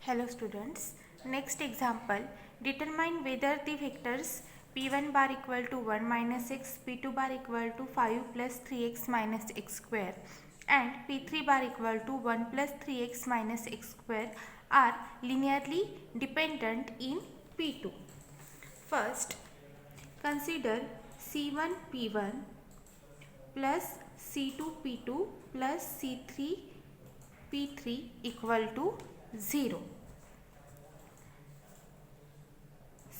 Hello students. Next example, determine whether the vectors p1 bar equal to 1 minus x, p2 bar equal to 5 plus 3x minus x square and p3 bar equal to 1 plus 3x minus x square are linearly dependent in p2. First, consider c1 p1 plus c2 p2 plus c3 p3 equal to 0.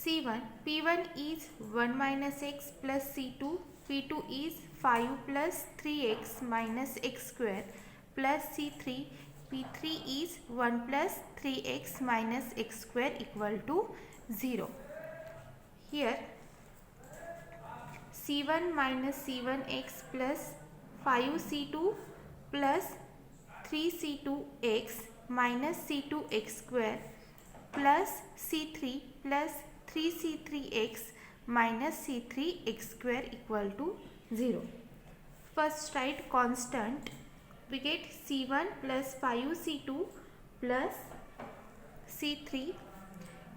C1 P1 is 1 minus x plus C2 P2 is 5 plus 3x minus x square plus C3 P3 is 1 plus 3x minus x square equal to 0. Here C1 minus C1x plus 5C2 plus 3C2x minus C2x square plus C3 plus 3C3x minus C3x square equal to 0. First write constant. We get C1 plus 5C2 plus C3.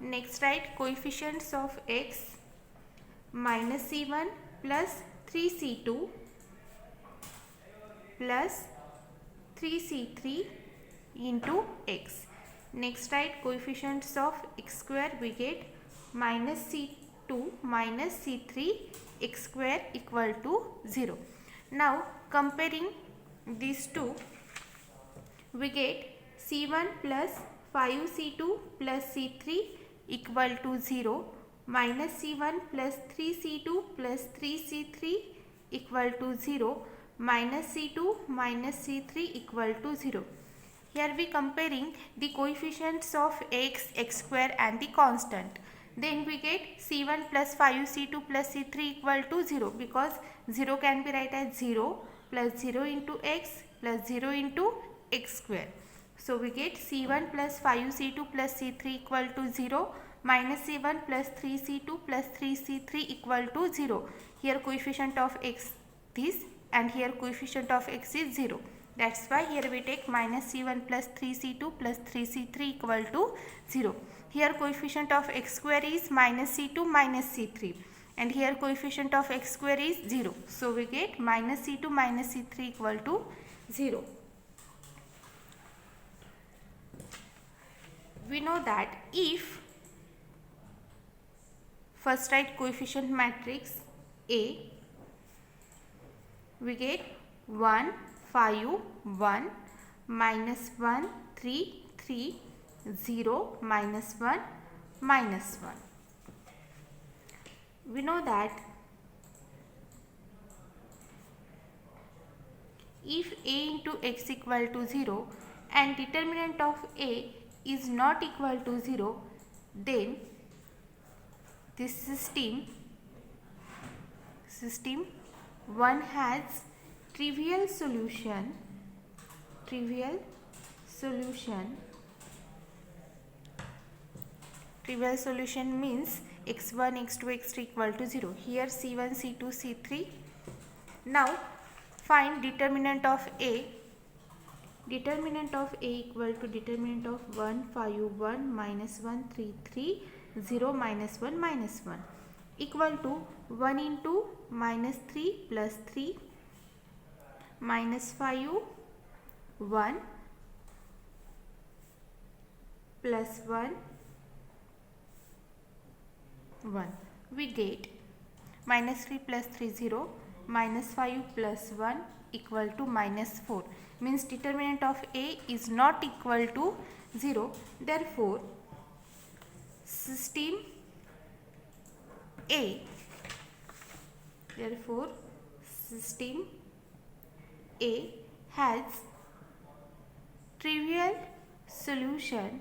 Next write coefficients of x minus C1 plus 3C2 plus 3C3 into x. Next write coefficients of x square. We get minus C2 minus C3 x square equal to 0. Now comparing these two, we get C1 plus 5C2 plus C3 equal to 0 minus C1 plus 3C2 plus 3C3 equal to 0 minus C2 minus C3 equal to 0. Here we comparing the coefficients of x, x square and the constant. Then we get C1 plus 5C2 plus C3 equal to 0 because 0 can be written as 0 plus 0 into x plus 0 into x square. So we get C1 plus 5C2 plus C3 equal to 0 minus C1 plus 3C2 plus 3C3 equal to 0. Here coefficient of x is and here coefficient of x is 0. That's why here we take minus C1 plus 3C2 plus 3C3 equal to 0. Here coefficient of x square is minus C2 minus C3 and here coefficient of x square is 0. So we get minus C2 minus C3 equal to 0. We know that if first write coefficient matrix A, we get 1, 5, 1, minus 1, 3, 3, 0, minus 1, minus 1. We know that if A into x equal to 0 and determinant of A is not equal to 0, then this system 1 has trivial solution. Trivial solution means x1, x2, x3 equal to 0. Here C1, C2, C3. Now find determinant of A. Determinant of A equal to determinant of 1, 5, 1, minus 1, 3, 3, 0, minus 1, minus 1 equal to 1 into minus 3 plus 3 minus 5, 1 plus 1, 1. We get minus 3 plus 3, 0, minus 5 plus 1 equal to minus 4. Means determinant of A is not equal to 0. Therefore, system A has trivial solution.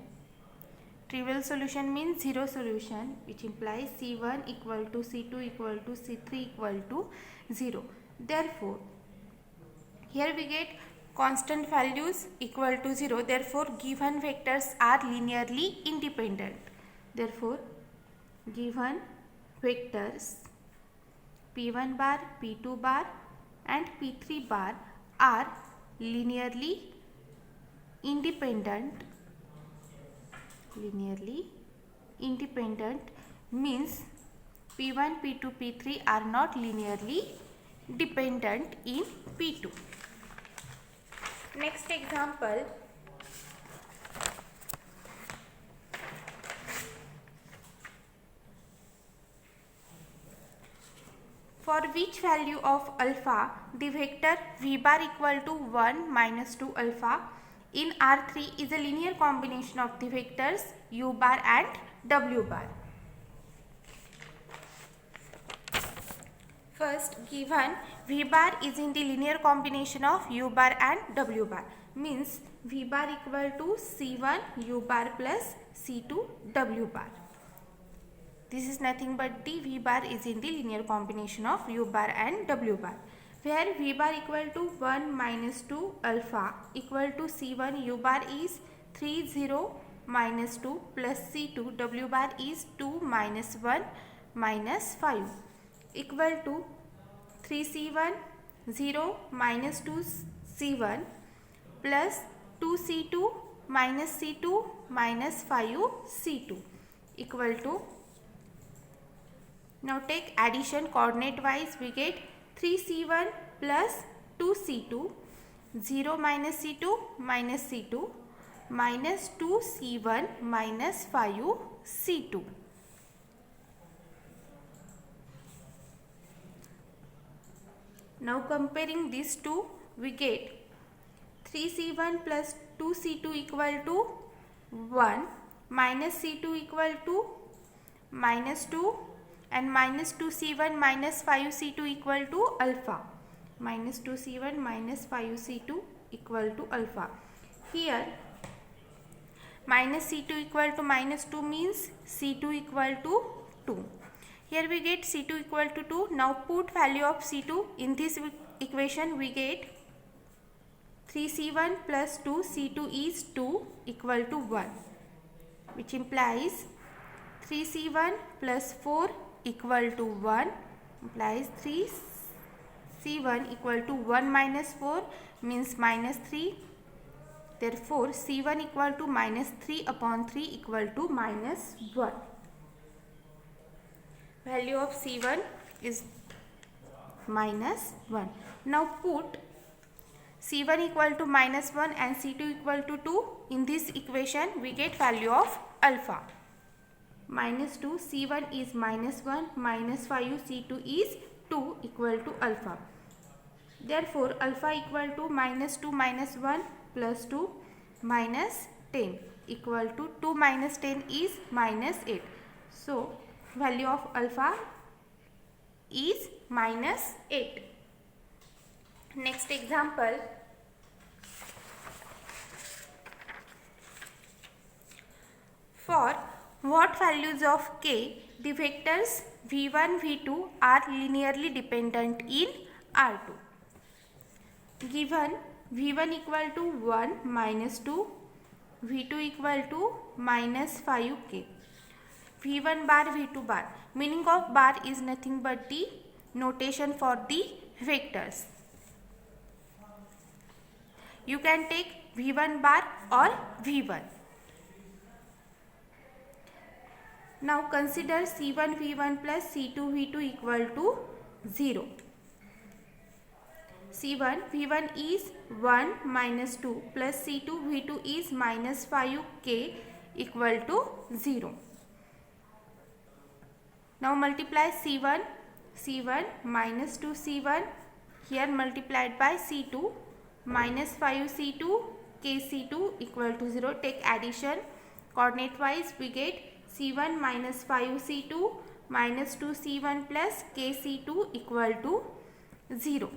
Trivial solution means zero solution, which implies C1 equal to C2 equal to C3 equal to 0. Therefore, here we get constant values equal to 0. Therefore, given vectors are linearly independent. Therefore, given vectors P1 bar, P2 bar and P3 bar are linearly independent linearly independent means P1, P2, P3 are not linearly dependent in P2. Next example, for which value of alpha the vector v bar equal to 1 minus 2 alpha in R3 is a linear combination of the vectors u bar and w bar. First, given v bar is in the linear combination of u bar and w bar, means v bar equal to c1 u bar plus c2 w bar. This is nothing but the v bar is in the linear combination of u bar and w bar, where v bar equal to 1 minus 2 alpha equal to c1 u bar is 3 0 minus 2 plus c2 w bar is 2 minus 1 minus 5 equal to 3c1 0 minus 2c1 plus 2c2 minus c2 minus 5c2 equal to, now take addition coordinate wise, we get 3c1 plus 2c2 0 minus c2 minus c2 minus 2c1 minus 5c2. Now comparing these two, we get 3c1 plus 2c2 equal to 1 minus c2 equal to minus 2 and minus 2c1 minus 5c2 equal to alpha. Minus 2c1 minus 5c2 equal to alpha. Here minus c2 equal to minus 2 means c2 equal to 2. Here we get c2 equal to 2. Now put value of c2 in this equation, we get 3c1 plus 2c2 is 2 equal to 1, which implies 3c1 plus 4 equal to 1 implies 3c1 equal to 1 minus 4 means minus 3. Therefore c1 equal to minus 3 upon 3 equal to minus 1. Value of c1 is minus 1. Now put c1 equal to minus 1 and c2 equal to 2 in this equation, we get value of alpha. Minus 2 c1 is minus 1 minus 5 c2 is 2 equal to alpha. Therefore alpha equal to minus 2 minus 1 plus 2 minus 10 equal to 2 minus 10 is minus 8. So value of alpha is minus 8. Next example, for what values of k the vectors v1 v2 are linearly dependent in R2. Given v1 equal to 1 minus 2, v2 equal to minus 5k, v1 bar v2 bar, meaning of bar is nothing but the notation for the vectors. You can take v1 bar or v1. Now consider c1 v1 plus c2 v2 equal to 0. c1 v1 is 1 minus 2 plus c2 v2 is minus 5k equal to 0. Now multiply c1 minus 2c1 here multiplied by c2 minus 5c2 kc2 equal to 0. Take addition coordinate wise, we get c1 minus 5c2 minus 2c1 plus kc2 equal to 0.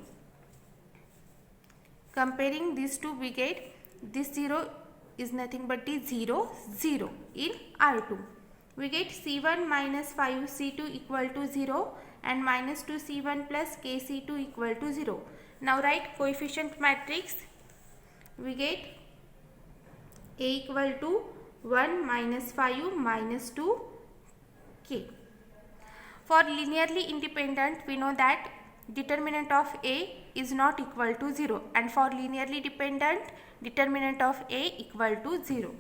Comparing these two, we get this 0 is nothing but the 0 0 in R2. We get c1 minus 5c2 equal to 0 and minus 2c1 plus kc2 equal to 0. Now write coefficient matrix. We get a equal to 1 minus 5 minus 2 k. For linearly independent, we know that determinant of A is not equal to 0, and for linearly dependent, determinant of A equal to 0.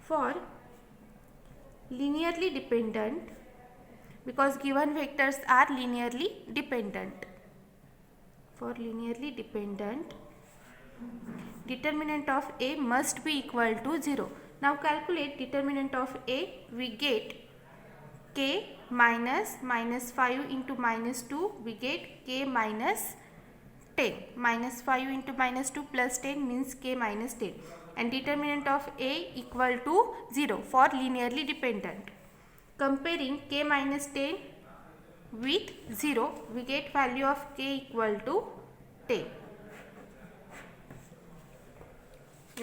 For linearly dependent because given vectors are linearly dependent. For linearly dependent, determinant of A must be equal to 0. Now calculate determinant of A. We get k minus 5 into minus 2, we get k minus 10. Minus 5 into minus 2 plus 10 means k minus 10. And determinant of A equal to 0 for linearly dependent. Comparing k minus 10 with 0, we get value of k equal to 10.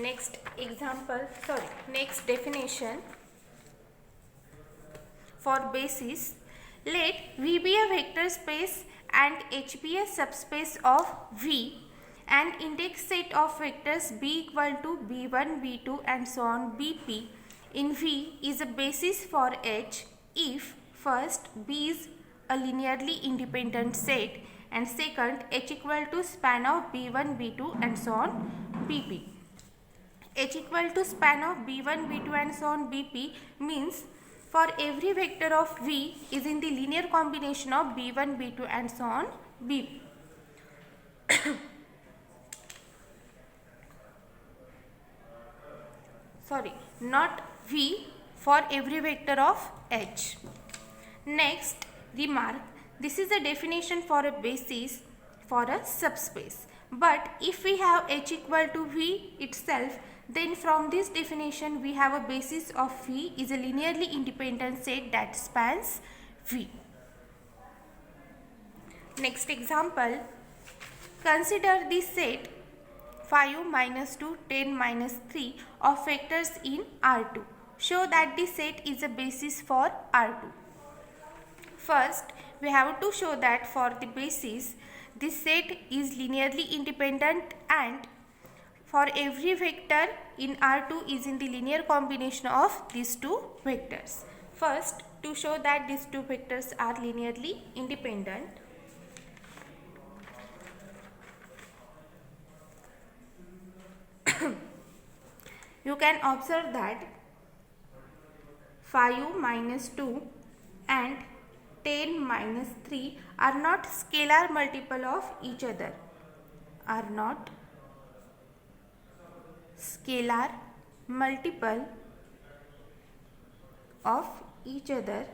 Next example, next definition for basis. Let V be a vector space and H be a subspace of V, and index set of vectors B equal to B1, B2 and so on Bp in V is a basis for H if first B is a linearly independent set and second H equal to span of B1, B2 and so on Bp. H equal to span of B1, B2 and so on Bp means for every vector of V is in the linear combination of B1, B2 and so on Bp. Not V, for every vector of H. Next remark, this is a definition for a basis for a subspace. But if we have H equal to V itself, then from this definition we have a basis of V is a linearly independent set that spans V. Next example, consider the set 5 minus 2, 10 minus 3 of vectors in R2. Show that the set is a basis for R2. First, we have to show that for the basis, this set is linearly independent and for every vector in R2 is in the linear combination of these two vectors. First, to show that these two vectors are linearly independent, you can observe that 5 minus 2 and 10 minus 3 are not scalar multiple of each other. Are not scalar multiple of each other.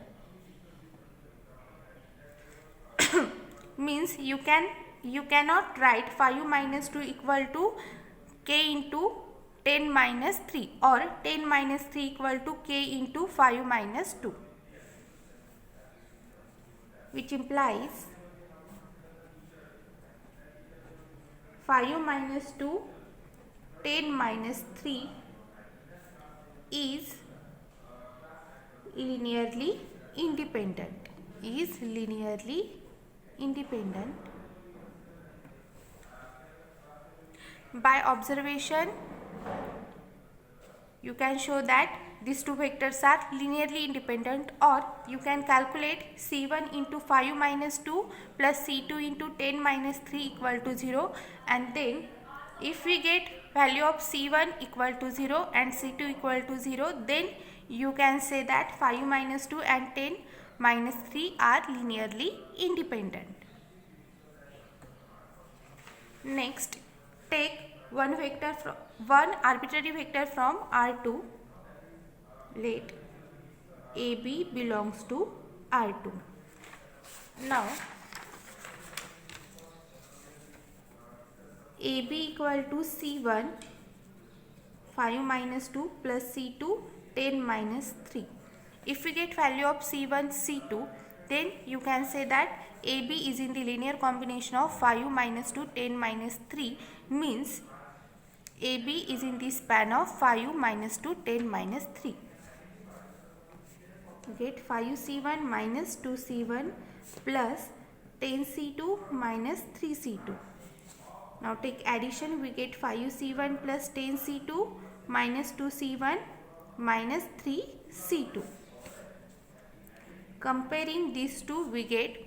Means you cannot write 5 minus 2 equal to k into 10 minus 3 or 10 minus 3 equal to k into 5 minus 2, which implies 5 minus 2, 10 minus 3 is linearly independent. By observation, you can show that these two vectors are linearly independent, or you can calculate C1 into 5 minus 2 plus C2 into 10 minus 3 equal to 0, and then if we get value of C1 equal to 0 and C2 equal to 0, then you can say that 5 minus 2 and 10 minus 3 are linearly independent. Next, take one arbitrary vector from R2. Let AB belongs to R2. Now AB equal to C1 5 minus 2 plus C2 10 minus 3. If we get value of C1, C2, then you can say that AB is in the linear combination of 5 minus 2, 10 minus 3, means AB is in the span of 5 minus 2, 10 minus 3. Get 5C1 minus 2C1 plus 10C2 minus 3C2. Now take addition, we get 5C1 plus 10C2 minus 2C1 minus 3C2. Comparing these two, we get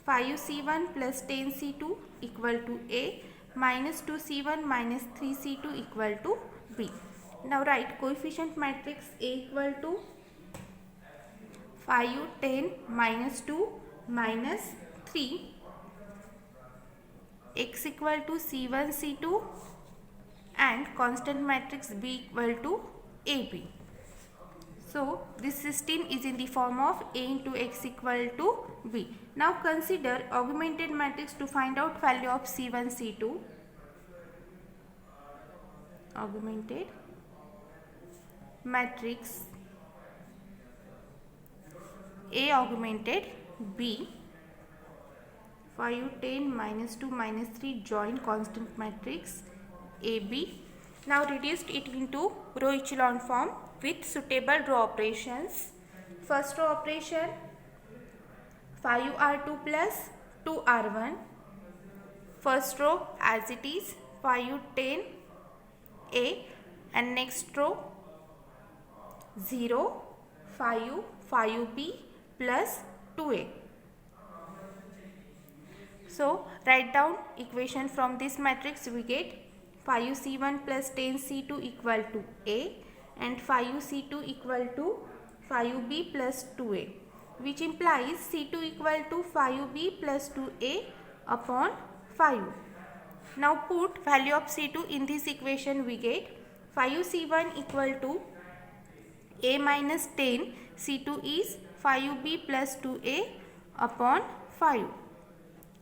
5C1 plus 10C2 equal to A minus 2C1 minus 3C2 equal to B. Now write coefficient matrix A equal to 5, 10, minus 2, minus 3, x equal to C1, C2 and constant matrix B equal to AB. So this system is in the form of A into x equal to B. Now consider augmented matrix to find out value of C1, C2. Augmented matrix A augmented B, 5, 10, minus 2, minus 3 join constant matrix AB. Now reduced it into row echelon form with suitable row operations. First row operation 5R2 plus 2R1. First row as it is 5, 10 A, and next row 0, 5, 5B plus 2A. So write down equation from this matrix. We get 5C1 plus 10C2 equal to A and 5C2 equal to 5B plus 2A, which implies C2 equal to 5B plus 2A upon 5. Now put value of C2 in this equation. We get 5C1 equal to A minus 10, C2 is 5B plus 2A upon 5.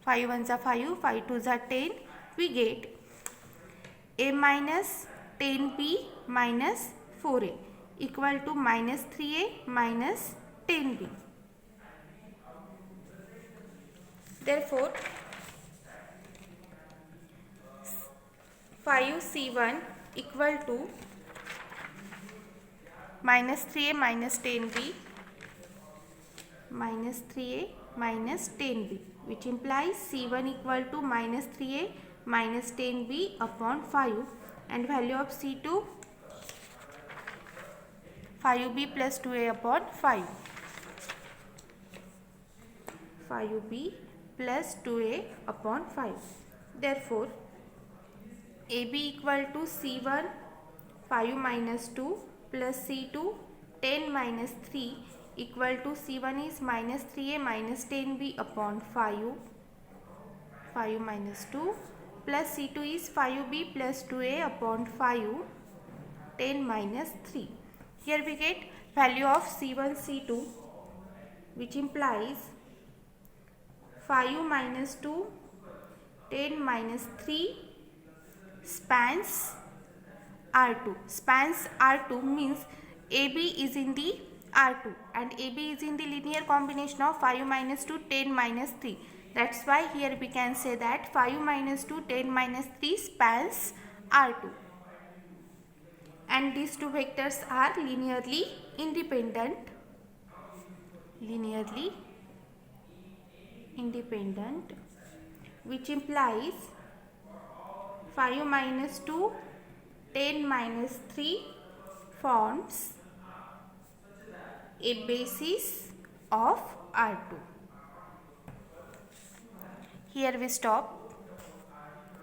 5 ones are 5, 5 twos are 10. We get A minus 10B minus 4A equal to minus 3A minus 10B. Therefore, 5C1 equal to minus 3A minus 10B minus 3A minus 10B, which implies C1 equal to minus 3A minus 10B upon 5, and value of C2 5B plus 2A upon 5. 5B plus 2A upon 5. Therefore, AB equal to C1 5 minus 2 plus C2 10 minus 3 equal to C1 is minus 3A minus 10B upon 5 minus 2 plus C2 is 5B plus 2A upon 5 10 minus 3. Here we get value of C1 C2, which implies 5 minus 2 10 minus 3 spans R2. Spans R2 means AB is in the R2 and AB is in the linear combination of 5 minus 2 10 minus 3. That's why here we can say that 5 minus 2 10 minus 3 spans R2, and these two vectors are linearly independent. Which implies 5 minus 2 10 minus 3 forms a basis of R2. Here we stop.